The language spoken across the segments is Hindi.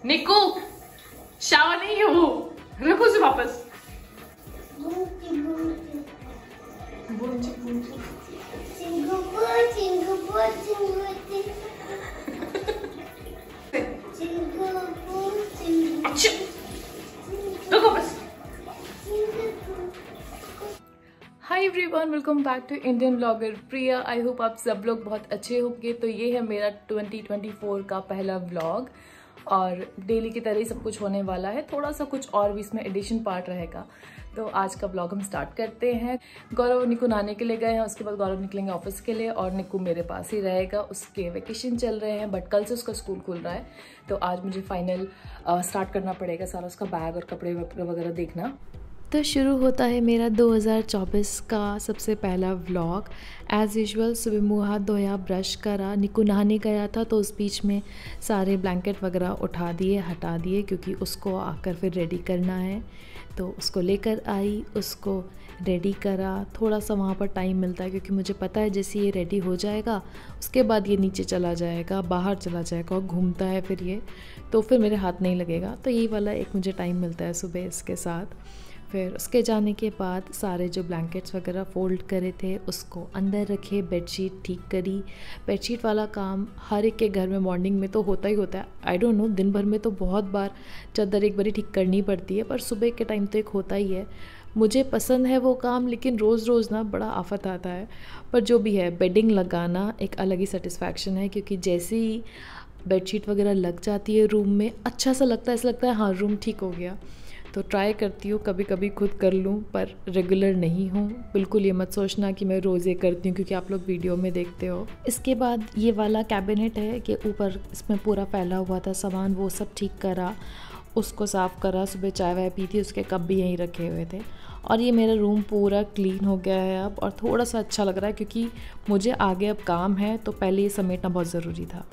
निकू शावर नहीं है वो, रखो उसे वापस। अच्छा रखो बस। Hi everyone, welcome back to Indian blogger Priya. I hope आप सब लोग बहुत अच्छे होंगे। तो ये है मेरा 2024 का पहला व्लॉग और डेली की तरह ही सब कुछ होने वाला है। थोड़ा सा कुछ और भी इसमें एडिशन पार्ट रहेगा। तो आज का व्लॉग हम स्टार्ट करते हैं। गौरव निकू नहाने के लिए गए हैं, उसके बाद गौरव निकलेंगे ऑफिस के लिए और निकू मेरे पास ही रहेगा। उसके वेकेशन चल रहे हैं बट कल से उसका स्कूल खुल रहा है। तो आज मुझे फाइनल स्टार्ट करना पड़ेगा सारा उसका बैग और कपड़े वगैरह देखना। तो शुरू होता है मेरा 2024 का सबसे पहला व्लॉग। एज़ यूजुअल सुबह मुँह हाथ धोया, ब्रश करा, निकू नहाने गया था तो उस बीच में सारे ब्लैंकेट वगैरह उठा दिए, हटा दिए क्योंकि उसको आकर फिर रेडी करना है। तो उसको लेकर आई, उसको रेडी करा। थोड़ा सा वहाँ पर टाइम मिलता है क्योंकि मुझे पता है जैसे ये रेडी हो जाएगा उसके बाद ये नीचे चला जाएगा, बाहर चला जाएगा और घूमता है फिर ये, तो फिर मेरे हाथ नहीं लगेगा। तो यही वाला एक मुझे टाइम मिलता है सुबह इसके साथ। फिर उसके जाने के बाद सारे जो ब्लैंकेट्स वगैरह फ़ोल्ड करे थे उसको अंदर रखे, बेडशीट ठीक करी। बेडशीट वाला काम हर एक के घर में मॉर्निंग में तो होता ही होता है। आई डोंट नो, दिन भर में तो बहुत बार चादर एक बारी ठीक करनी पड़ती है, पर सुबह के टाइम तो एक होता ही है। मुझे पसंद है वो काम, लेकिन रोज़ रोज़ ना बड़ा आफत आता है। पर जो भी है, बेडिंग लगाना एक अलग ही सेटिस्फैक्शन है क्योंकि जैसे ही बेडशीट वगैरह लग जाती है रूम में अच्छा सा लगता है, ऐसा लगता है हाँ रूम ठीक हो गया। तो ट्राई करती हूँ कभी कभी खुद कर लूँ, पर रेगुलर नहीं हूँ। बिल्कुल ये मत सोचना कि मैं रोज़ ये करती हूँ क्योंकि आप लोग वीडियो में देखते हो। इसके बाद ये वाला कैबिनेट है कि ऊपर इसमें पूरा फैला हुआ था सामान, वो सब ठीक करा, उसको साफ़ करा। सुबह चाय वाय पी थी, उसके कप भी यहीं रखे हुए थे। और ये मेरा रूम पूरा क्लीन हो गया है अब, और थोड़ा सा अच्छा लग रहा है क्योंकि मुझे आगे अब काम है तो पहले ये समेटना बहुत ज़रूरी था।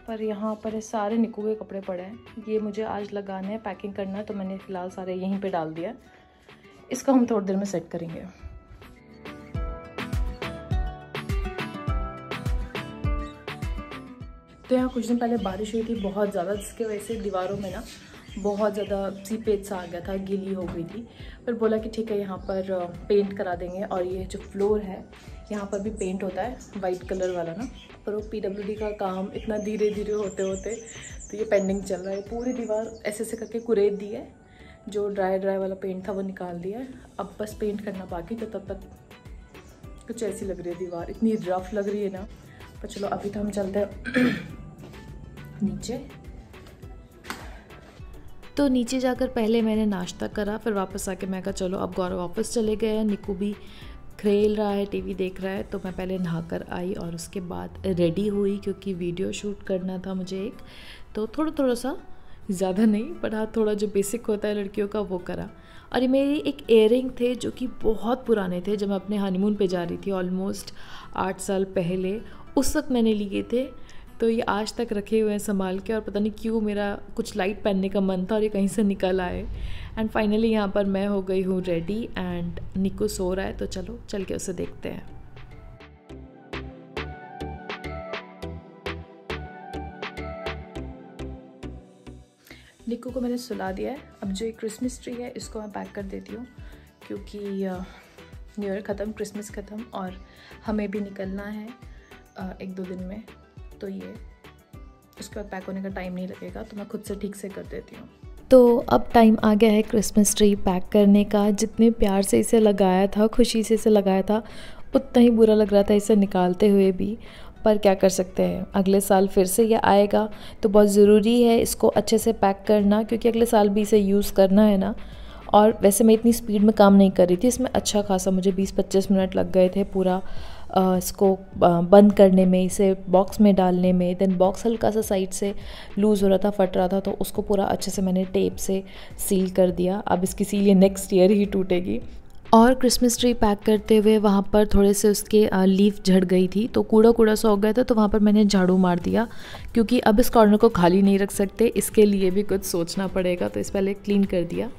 पर यहाँ पर ये सारे निकू के कपड़े पड़े हैं, ये मुझे आज लगाने हैं, पैकिंग करना है, तो मैंने फ़िलहाल सारे यहीं पे डाल दिया। इसको हम थोड़ी देर में सेट करेंगे। तो यहाँ कुछ दिन पहले बारिश हुई थी बहुत ज़्यादा, जिसके वजह से दीवारों में ना बहुत ज़्यादा सीपेज सा आ गया था, गीली हो गई थी। फिर बोला कि ठीक है यहाँ पर पेंट करा देंगे। और ये जो फ्लोर है यहाँ पर भी पेंट होता है वाइट कलर वाला ना, पर वो PWD का काम इतना धीरे धीरे होते होते तो ये पेंडिंग चल रहा है। पूरी दीवार ऐसे ऐसे करके कुरेद दी है, जो ड्राई वाला पेंट था वो निकाल दिया है। अब बस पेंट करना बाकी, तो तब तक कुछ ऐसी लग रही है दीवार, इतनी रफ लग रही है ना। पर चलो अभी तो हम चलते हैं नीचे। तो नीचे जाकर पहले मैंने नाश्ता करा, फिर वापस आके मैं कहा चलो अब गौरव वापस चले गए हैं, निकू भी खेल रहा है, टीवी देख रहा है। तो मैं पहले नहाकर आई और उसके बाद रेडी हुई क्योंकि वीडियो शूट करना था मुझे एक। तो थोड़ा सा, ज़्यादा नहीं पर हाँ थोड़ा जो बेसिक होता है लड़कियों का वो करा। और ये मेरी एक इयररिंग थे जो कि बहुत पुराने थे, जब मैं अपने हनीमून पे जा रही थी ऑलमोस्ट 8 साल पहले, उस वक्त मैंने लिए थे। तो ये आज तक रखे हुए हैं संभाल के, और पता नहीं क्यों मेरा कुछ लाइट पहनने का मन था और ये कहीं से निकल आए। एंड फाइनली यहाँ पर मैं हो गई हूँ रेडी एंड निकू सो रहा है, तो चलो चल के उसे देखते हैं। निकू को मैंने सुला दिया है। अब जो ये क्रिसमस ट्री है इसको मैं पैक कर देती हूँ क्योंकि न्यू ईयर ख़त्म, क्रिसमस ख़त्म और हमें भी निकलना है 1-2 दिन में। तो ये उसके बाद पैक होने का टाइम नहीं लगेगा, तो मैं खुद से ठीक से कर देती हूँ। तो अब टाइम आ गया है क्रिसमस ट्री पैक करने का। जितने प्यार से इसे लगाया था, खुशी से इसे लगाया था, उतना ही बुरा लग रहा था इसे निकालते हुए भी। पर क्या कर सकते हैं, अगले साल फिर से ये आएगा तो बहुत ज़रूरी है इसको अच्छे से पैक करना क्योंकि अगले साल भी इसे यूज़ करना है ना। और वैसे मैं इतनी स्पीड में काम नहीं कर रही थी, इसमें अच्छा खासा मुझे 20-25 मिनट लग गए थे पूरा इसको बंद करने में, इसे बॉक्स में डालने में। देन बॉक्स हल्का सा साइड से लूज़ हो रहा था, फट रहा था, तो उसको पूरा अच्छे से मैंने टेप से सील कर दिया। अब इसकी सील ये नेक्स्ट ईयर ही टूटेगी। और क्रिसमस ट्री पैक करते हुए वहाँ पर थोड़े से उसके लीफ झड़ गई थी, तो कूड़ा सा हो गया था, तो वहाँ पर मैंने झाड़ू मार दिया क्योंकि अब इस कॉर्नर को खाली नहीं रख सकते, इसके लिए भी कुछ सोचना पड़ेगा। तो इस पहले क्लीन कर दिया।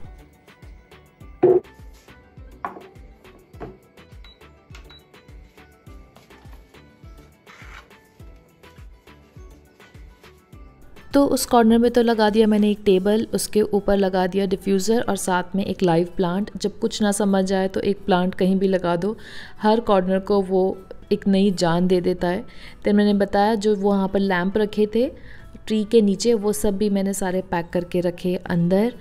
तो उस कॉर्नर में तो लगा दिया मैंने एक टेबल, उसके ऊपर लगा दिया डिफ्यूज़र और साथ में एक लाइव प्लांट। जब कुछ ना समझ आए तो एक प्लांट कहीं भी लगा दो, हर कॉर्नर को वो एक नई जान दे देता है। तो मैंने बताया जो वो वहाँ पर लैंप रखे थे ट्री के नीचे, वो सब भी मैंने सारे पैक करके रखे अंदर,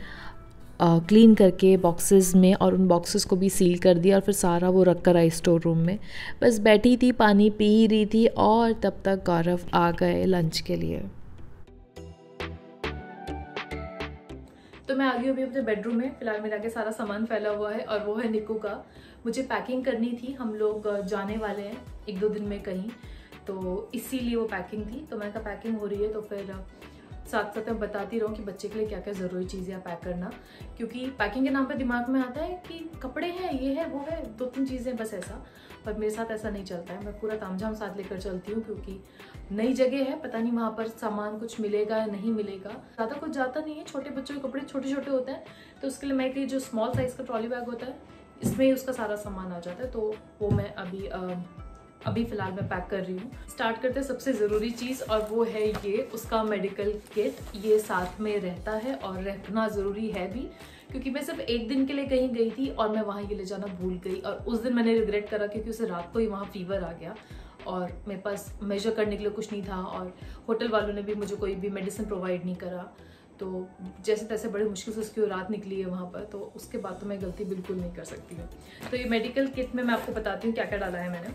क्लीन करके बॉक्सेस में, और उन बॉक्सेस को भी सील कर दिया और फिर सारा वो रख कर आई स्टोर रूम में। बस बैठी थी, पानी पी रही थी और तब तक गौरव आ गए लंच के लिए। तो मैं आ गई अभी अपने बेडरूम में। फिलहाल मेरे आगे सारा सामान फैला हुआ है और वो है निक्कू का। मुझे पैकिंग करनी थी, हम लोग जाने वाले हैं 1-2 दिन में कहीं, तो इसीलिए वो पैकिंग थी। तो मैंने कहा पैकिंग हो रही है तो फिर साथ साथ मैं बताती रहूँ कि बच्चे के लिए क्या क्या ज़रूरी चीज़ें आप पैक करना, क्योंकि पैकिंग के नाम पे दिमाग में आता है कि कपड़े हैं, ये है, वो है, 2-3 चीज़ें बस ऐसा। पर मेरे साथ ऐसा नहीं चलता है, मैं पूरा तामझाम साथ लेकर चलती हूँ, क्योंकि नई जगह है, पता नहीं वहाँ पर सामान कुछ मिलेगा या नहीं मिलेगा। ज़्यादा कुछ जाता नहीं है, छोटे बच्चों के कपड़े छोटे छोटे होते हैं, तो उसके लिए मैं कि जो स्मॉल साइज़ का ट्रॉली बैग होता है इसमें ही उसका सारा सामान आ जाता है। तो वो मैं अभी फ़िलहाल मैं पैक कर रही हूँ। स्टार्ट करते हैं सबसे ज़रूरी चीज़, और वो है ये उसका मेडिकल किट। ये साथ में रहता है और रखना ज़रूरी है भी, क्योंकि मैं सिर्फ 1 दिन के लिए कहीं गई थी और मैं वहाँ ये ले जाना भूल गई, और उस दिन मैंने रिग्रेट करा क्योंकि उसे रात को ही वहाँ फीवर आ गया और मेरे पास मेजर करने के लिए कुछ नहीं था, और होटल वालों ने भी मुझे कोई भी मेडिसिन प्रोवाइड नहीं करा। तो जैसे तैसे बड़े मुश्किल से उसकी रात निकली है वहाँ पर, तो उसके बाद तो मैं गलती बिल्कुल नहीं कर सकती हूँ। तो ये मेडिकल किट में मैं आपको बताती हूँ क्या क्या डाला है मैंने।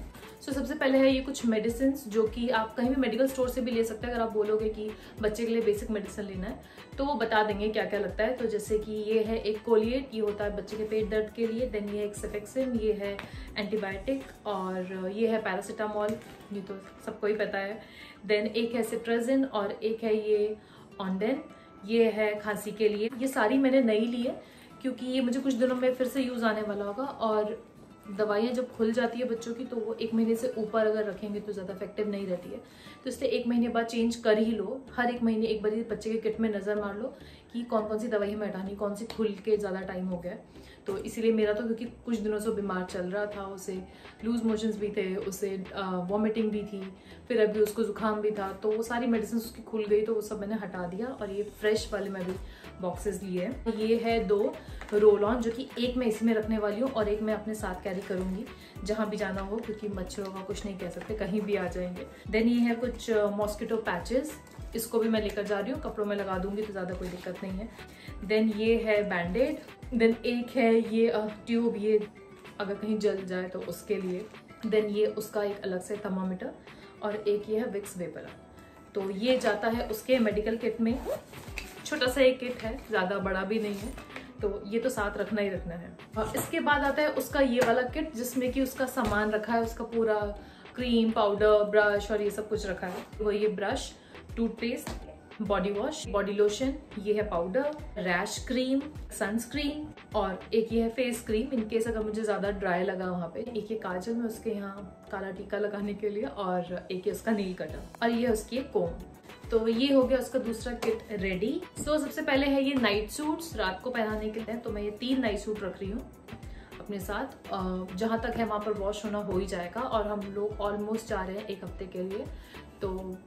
सबसे पहले है ये कुछ मेडिसिन जो कि आप कहीं भी मेडिकल स्टोर से भी ले सकते हैं। अगर आप बोलोगे कि बच्चे के लिए बेसिक मेडिसिन लेना है तो वो बता देंगे क्या क्या लगता है। तो जैसे कि ये है एक कोलिएट, ये होता है बच्चे के पेट दर्द के लिए। देन ये एक सेफेक्सिन, ये है एंटीबायोटिक, और ये है पैरासीटामोल, ये तो सबको ही पता है। देन एक है सिट्राजिन और एक है ये ऑनडेन, ये है खांसी के लिए। ये सारी मैंने नई ली है क्योंकि ये मुझे कुछ दिनों में फिर से यूज़ आने वाला होगा, और दवाइयाँ जब खुल जाती है बच्चों की तो वो 1 महीने से ऊपर अगर रखेंगे तो ज़्यादा इफेक्टिव नहीं रहती है। तो इसलिए 1 महीने बाद चेंज कर ही लो। हर 1 महीने एक बार बच्चे के किट में नज़र मार लो कि कौन कौन सी दवाई हमें हटानी, कौन सी खुल के ज़्यादा टाइम हो गया। तो इसीलिए मेरा तो क्योंकि कुछ दिनों से बीमार चल रहा था, उसे लूज मोशंस भी थे, उसे वॉमिटिंग भी थी, फिर अभी उसको जुकाम भी था, तो वो सारी मेडिसिन उसकी खुल गई तो वो सब मैंने हटा दिया। और ये फ्रेश वाले मैं भी बॉक्सेस लिए हैं। ये है 2 रोल ऑन जो कि एक मैं इसी में रखने वाली हूँ और एक मैं अपने साथ कैरी करूँगी जहाँ भी जाना हो, क्योंकि मच्छरों का कुछ नहीं कह सकते, कहीं भी आ जाएंगे। देन ये है कुछ मॉस्किटो पैचेस, इसको भी मैं लेकर जा रही हूँ, कपड़ों में लगा दूंगी तो ज़्यादा कोई दिक्कत नहीं है। देन ये है बैंडेड। देन एक है ये ट्यूब, ये अगर कहीं जल जाए तो उसके लिए। देन ये उसका एक अलग से थर्मामीटर, और एक ये है विक्स वेपर। तो ये जाता है उसके मेडिकल किट में। छोटा सा एक किट है, ज़्यादा बड़ा भी नहीं है, तो ये तो साथ रखना ही रखना है। और इसके बाद आता है उसका ये वाला किट जिसमें कि उसका सामान रखा है, उसका पूरा क्रीम, पाउडर, ब्रश और ये सब कुछ रखा है। वो ये brush, toothpaste, body wash, body lotion, ये है पाउडर, रैश क्रीम, सनस्क्रीन, और एक ये है फेस क्रीम इन केस अगर मुझे ज्यादा ड्राई लगा वहाँ पे। एक ये काजल में उसके यहाँ काला टीका लगाने के लिए, और एक ये उसका नील कटर, और ये उसकी एक कोम। तो ये हो गया उसका दूसरा किट रेडी। सो सबसे पहले है ये नाइट सूट्स रात को पहनाने के लिए। तो मैं ये 3 नाइट सूट रख रही हूँ अपने साथ। जहाँ तक है वहाँ पर वॉश होना हो ही जाएगा, और हम लोग ऑलमोस्ट जा रहे हैं 1 हफ्ते के लिए। तो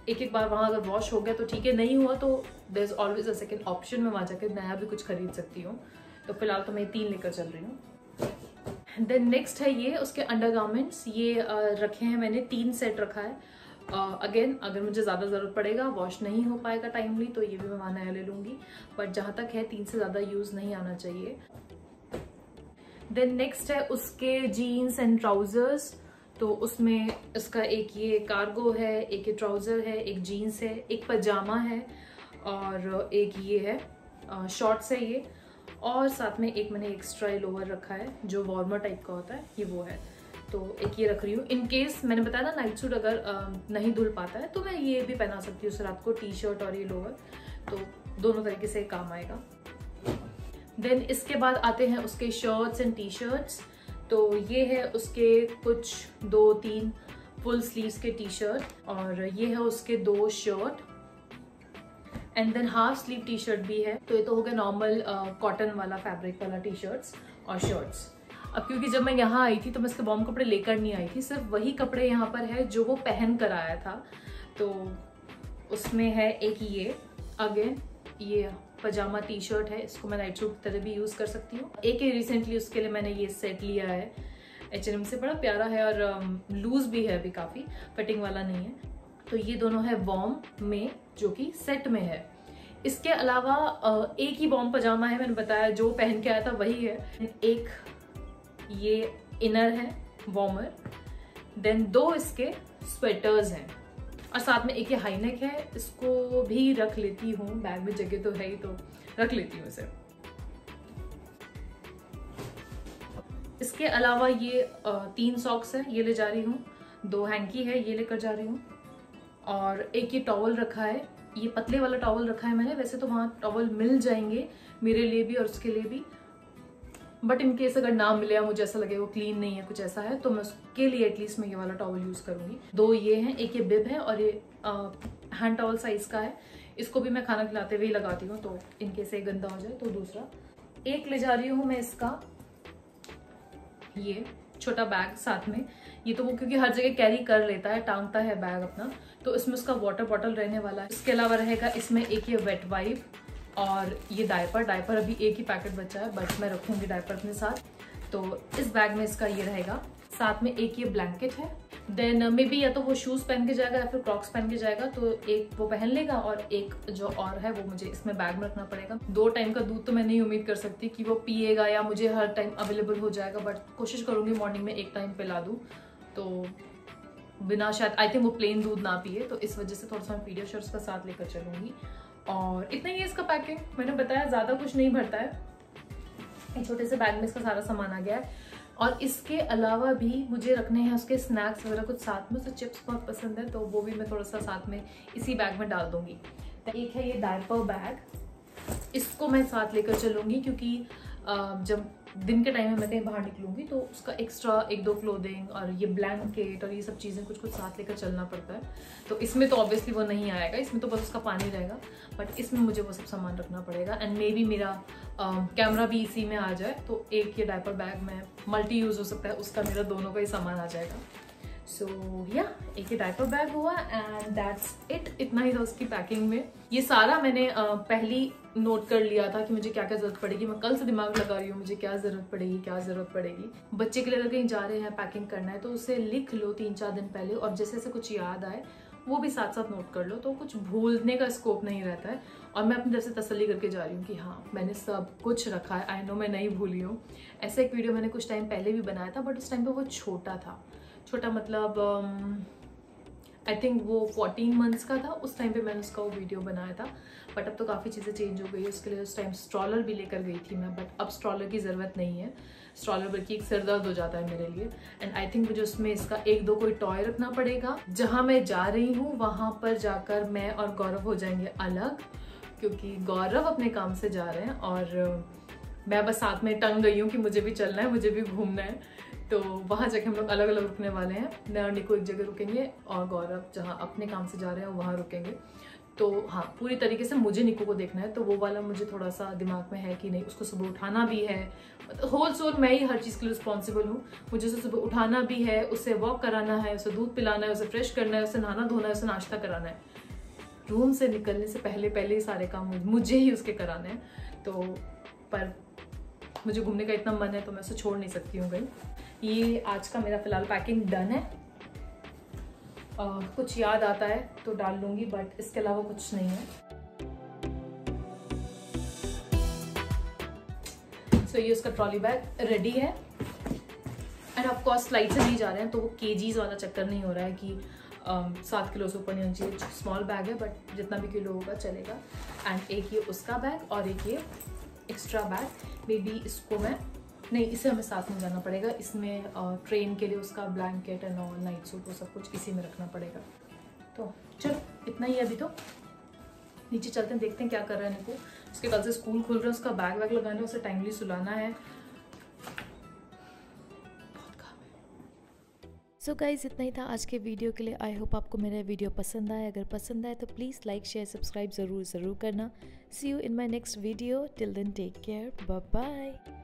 एक बार वहाँ अगर वॉश हो गया तो ठीक है, नहीं हुआ तो there is always a second option, मैं वहाँ जाकर नया भी कुछ खरीद सकती हूँ। तो फिलहाल तो मैं 3 लेकर चल रही हूँ। देन नेक्स्ट है ये उसके अंडरगारमेंट्स। ये रखे हैं मैंने, 3 सेट रखा है। अगेन अगर मुझे ज़्यादा ज़रूरत पड़ेगा, वॉश नहीं हो पाएगा टाइमली, तो ये भी मैं वहाँ नया ले लूँगी, बट जहाँ तक है 3 से ज़्यादा यूज़ नहीं आना चाहिए। देन नेक्स्ट है उसके जीन्स एंड ट्राउजर्स। तो उसमें इसका एक ये कार्गो है, एक ये ट्राउज़र है, एक जीन्स है, एक पजामा है, और एक ये है शॉर्ट्स है ये, और साथ में एक मैंने एक्स्ट्रा लोअर रखा है जो वार्मर टाइप का होता है, ये वो है। तो एक ये रख रही हूँ इन केस, मैंने बताया ना नाइट सूट अगर नहीं धुल पाता है तो मैं ये भी पहना सकती हूँ रात को, टी शर्ट और ये लोअर, तो दोनों तरीके से काम आएगा। देन इसके बाद आते हैं उसके शर्ट्स एंड टी शर्ट्स। तो ये है उसके कुछ 2-3 फुल स्लीव्स के टी शर्ट, और ये है उसके 2 shirt, and than half sleeve T shirt भी है। तो ये तो हो गया नॉर्मल कॉटन वाला फैब्रिक वाला टी शर्ट्स और शर्ट्स। अब क्योंकि जब मैं यहाँ आई थी तो मैं इसके वार्म कपड़े लेकर नहीं आई थी, सिर्फ वही कपड़े यहाँ पर है जो वो पहन कर आया था, तो उसमें है एक ये अगेन ये पजामा टी शर्ट है, इसको मैं नाइट सूट की तरह भी यूज़ कर सकती हूँ। एक ही रिसेंटली उसके लिए मैंने ये सेट लिया है H&M से, बड़ा प्यारा है और लूज भी है, अभी काफ़ी फिटिंग वाला नहीं है। तो ये दोनों है वॉर्म में जो कि सेट में है। इसके अलावा एक ही वॉर्म पजामा है, मैंने बताया जो पहन के आया था वही है। एक ये इनर है वार्मर, देन 2 इसके स्वेटर्स हैं और साथ में एक ये हाई नेक है, इसको भी रख लेती हूँ, बैग में जगह तो है ही तो रख लेती हूँ इसे। इसके अलावा ये 3 सॉक्स है, ये ले जा रही हूँ, 2 हैंकी है, ये लेकर जा रही हूँ, और एक ये टॉवल रखा है, ये पतले वाला टॉवल रखा है मैंने। वैसे तो वहाँ टॉवल मिल जाएंगे मेरे लिए भी और उसके लिए भी, बट इन केस अगर ना मिले या मुझे ऐसा लगे वो क्लीन नहीं है, कुछ ऐसा है, तो मैं उसके लिए एटलीस्ट मैं ये वाला टॉवल यूज करूंगी। 2 ये हैं, एक ये बिब है और ये हैंड टॉवल साइज का है, इसको भी मैं खाना खिलाते हुए ही लगाती हूँ, तो इन केस एक गंदा हो जाए तो दूसरा। एक ले जा रही हूँ मैं इसका ये छोटा बैग साथ में, ये तो वो क्योंकि हर जगह कैरी कर लेता है, टांगता है बैग अपना, तो इसमें उसका वाटर बॉटल रहने वाला है। इसके अलावा रहेगा इसमें एक ये वेट वाइप और ये डायपर अभी एक ही पैकेट बचा है, बट मैं रखूंगी डायपर अपने साथ, तो इस बैग में इसका ये रहेगा। साथ में एक ये ब्लैंकेट है, देन मे बी या तो वो शूज पहन के जाएगा या फिर क्रॉक्स पहन के जाएगा, तो एक वो पहन लेगा और एक जो और है वो मुझे इसमें बैग में रखना पड़ेगा। 2 टाइम का दूध तो मैं नहीं उम्मीद कर सकती कि वो पिएगा या मुझे हर टाइम अवेलेबल हो जाएगा, बट कोशिश करूंगी मॉर्निंग में एक टाइम पिला दूँ, तो बिना शायद आई थिंक वो प्लेन दूध ना पिए, तो इस वजह से थोड़ा सा मैं पीडियाश्योर का साथ लेकर चलूंगी। और इतना ही है इसका पैकिंग, मैंने बताया ज्यादा कुछ नहीं भरता है, एक छोटे से बैग में इसका सारा सामान आ गया है। और इसके अलावा भी मुझे रखने हैं उसके स्नैक्स वगैरह कुछ साथ में, उसे चिप्स बहुत पसंद है, तो वो भी मैं थोड़ा सा साथ में इसी बैग में डाल दूंगी। तो एक है ये डायपर बैग, इसको मैं साथ लेकर चलूंगी क्योंकि जब दिन के टाइम में मैं कहीं बाहर निकलूंगी तो उसका एक्स्ट्रा 1-2 क्लोथिंग और ये ब्लैंकेट और ये सब चीज़ें कुछ साथ लेकर चलना पड़ता है, तो इसमें तो ऑब्वियसली वो नहीं आएगा, इसमें तो बस उसका पानी रहेगा, बट इसमें मुझे वो सब सामान रखना पड़ेगा। एंड मे बी मेरा कैमरा भी इसी में आ जाए, तो एक ये डायपर बैग में मल्टी यूज़ हो सकता है, उसका मेरा दोनों का ही सामान आ जाएगा। सो या एक ही डायपर बैग हुआ एंड दैट्स इट, इतना ही था उसकी पैकिंग में। ये सारा मैंने पहली नोट कर लिया था कि मुझे क्या क्या जरूरत पड़ेगी, मैं कल से दिमाग लगा रही हूँ मुझे क्या जरूरत पड़ेगी। बच्चे के लिए अगर कहीं जा रहे हैं पैकिंग करना है तो उसे लिख लो 3-4 दिन पहले, और जैसे जैसे कुछ याद आए वो भी साथ साथ नोट कर लो, तो कुछ भूलने का स्कोप नहीं रहता है। और मैं अपनी तरफ से तसल्ली करके जा रही हूँ कि हाँ मैंने सब कुछ रखा है, आई नो मैं नहीं भूली हूँ। ऐसा एक वीडियो मैंने कुछ टाइम पहले भी बनाया था, बट उस टाइम पे वो छोटा मतलब आई थिंक वो 14 मंथ्स का था, उस टाइम पे मैंने उसका वो वीडियो बनाया था। बट अब तो काफ़ी चीज़ें चेंज हो गई है, उसके लिए उस टाइम स्ट्रॉलर भी लेकर गई थी मैं, बट अब स्ट्रॉलर की ज़रूरत नहीं है, स्ट्रॉलर बल्कि एक सिरदर्द हो जाता है मेरे लिए। एंड आई थिंक मुझे उसमें इसका 1-2 कोई टॉय रखना पड़ेगा। जहाँ मैं जा रही हूँ वहाँ पर जाकर मैं और गौरव हो जाएंगे अलग, क्योंकि गौरव अपने काम से जा रहे हैं और मैं बस साथ में टंग गई हूँ कि मुझे भी चलना है, मुझे भी घूमना है, तो वहाँ जाके हम लोग अलग अलग रुकने वाले हैं। मैं और निको एक जगह रुकेंगे और गौरव जहाँ अपने काम से जा रहे हैं वहाँ रुकेंगे। तो हाँ पूरी तरीके से मुझे निको को देखना है, तो वो वाला मुझे थोड़ा सा दिमाग में है कि नहीं, उसको सुबह उठाना भी है, होल सोल मैं ही हर चीज़ के लिए रिस्पॉन्सिबल हूँ। मुझे उसे सुबह उठाना भी है, उसे वॉक कराना है, उसे दूध पिलाना है, उसे फ्रेश करना है, उसे नहाना धोना है, उसे नाश्ता कराना है। रूम से निकलने से पहले ही सारे काम मुझे ही उसके कराने हैं। तो पर मुझे घूमने का इतना मन है तो मैं उसे छोड़ नहीं सकती हूँ कहीं। ये आज का मेरा फिलहाल पैकिंग डन है। कुछ याद आता है तो डाल लूंगी, बट इसके अलावा कुछ नहीं है। सो ये उसका ट्रॉली बैग रेडी है। एंड ऑफ कोर्स फ्लाइट से नहीं जा रहे हैं तो वो केजीज वाला चक्कर नहीं हो रहा है कि 7 किलो से ऊपर नहीं होना चाहिए। स्मॉल बैग है बट जितना भी किलो होगा चलेगा। एंड एक ये उसका बैग और एक ये एक्स्ट्रा बैग। मे बी इसको मैं नहीं, इसे हमें साथ में जाना पड़ेगा। इसमें ट्रेन के लिए उसका blanket and all night suit वो सब कुछ इसी में रखना पड़ेगा। तो चलो इतना ही है। अभी तो नीचे चलते हैं, देखते हैं क्या कर रहा है निको। उसके कल से स्कूल खुल रहा है, उसका बैग वैग लगाना है, उसे टाइमली सुलाना है। सो गाइज़ इतना ही था आज के वीडियो के लिए। आई होप आपको मेरा वीडियो पसंद आया। अगर पसंद आए तो प्लीज़ लाइक शेयर सब्सक्राइब ज़रूर करना। See you in my next video. Till then take care, bye bye.